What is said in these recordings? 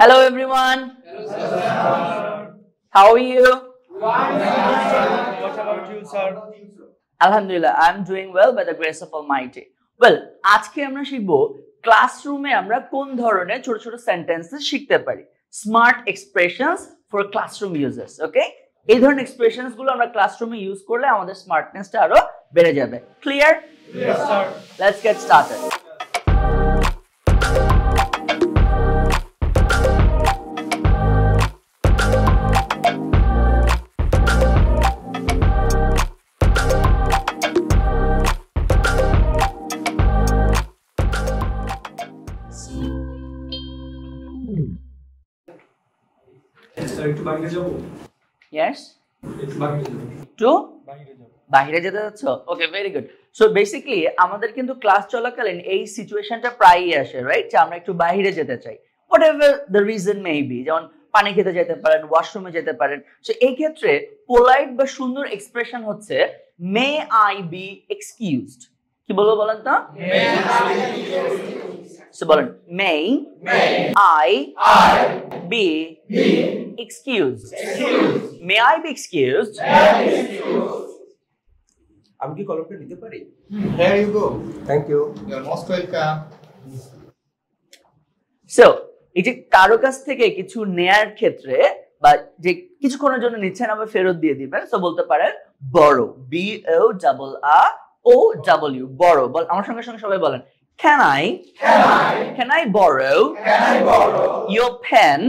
Hello everyone. Hello, sir. How are you? What about you, sir? Alhamdulillah, I'm doing well by the grace of Almighty. Well, আজকে আমরা শিখব ক্লাসরুমে আমরা কোন ধরনের ছোট ছোট সেন্টেন্সেস শিখতে পারি। Smart expressions for classroom users, okay? এই ধরনের এক্সপ্রেশনস গুলো আমরা ক্লাসরুমে ইউজ করলে আমাদের স্মার্টনেসটা আরো বেড়ে যাবে। Clear? Yes, sir. Let's get started. একটু বাইরে যাব। Yes? একটু বাইরে যাব। To? বাইরে যাব। বাইরে যেতে যাচ্ছ? ওকে, ভেরি গুড। সো বেসিক্যালি আমাদের কিন্তু ক্লাস চলাকালীন এই সিচুয়েশনটা প্রায়ই আসে, রাইট? যে আমরা একটু বাইরে যেতে চাই, what ever the reason may be. যেমন পানি খেতে যেতে পারেন, ওয়াশরুমে যেতে পারেন। সো এই ক্ষেত্রে পোলাইট বা সুন্দর এক্সপ্রেশন হচ্ছে মে আই বি এক্সকিউজড। কি বলবো বলেন তো? সো বলেন may I be excused. May I be excused? আমি কি কলমটা নিতে পারি? Here you go. Thank you. You're most welcome. So, এই যে কারো কাছ থেকে কিছু নেয়ার ক্ষেত্রে বা যে কিছুক্ষণের জন্য নিচ্ছেন আবার ফেরত দিয়ে দিবেন, সো বলতে পারেন borrow, B O O W, borrow। বল আমার সঙ্গে সঙ্গে সবাই বলেন Can I borrow your pen,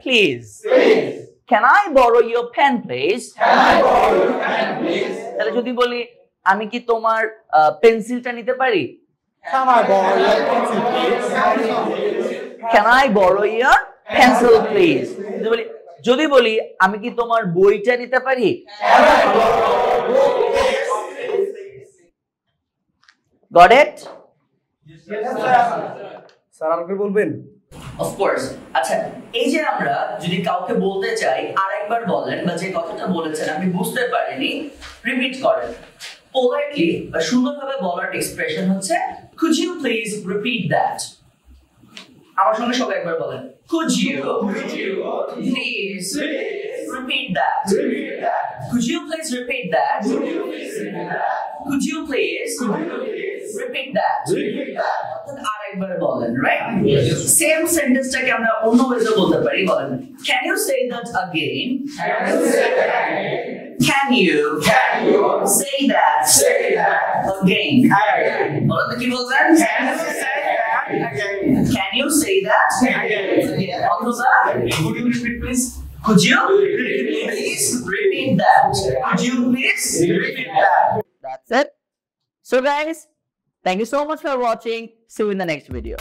please? Can I borrow your pen, please? তাহলে যদি বলি আমি কি তোমার পেন্সিলটা নিতে পারি? Can I borrow your pencil, please? Can I borrow your pencil, please? যদি বলি আমি কি তোমার বইটা নিতে পারি? Got it? স্যার আমাকে বলবেন? Of course. আচ্ছা, এই যে আমরা যদি কাউকে বলতে চাই আরেকবার বলেন, বা যে কথাটা বলেছেন আমি বুঝতে পারিনি, রিপিট করেন। পোলাইটলি বা সুন্দরভাবে বলার এক্সপ্রেশন হচ্ছে could you please repeat that? আমার সঙ্গে সবাই একবার বলেন could you please repeat that? Could you please repeat that? Could you please repeat that? আরেকবার বলেন, রাইট? সেম সেন্টেন্সটাকে আমরা অন্য ওয়েতে বলতে পারি। বলেন can you say that again? Can you say that again? বলেন কি বলছেন? Can you say that again? অথবা could you repeat please? Could you please repeat that? Could you please repeat that? That's it. So guys, thank you so much for watching. See you in the next video.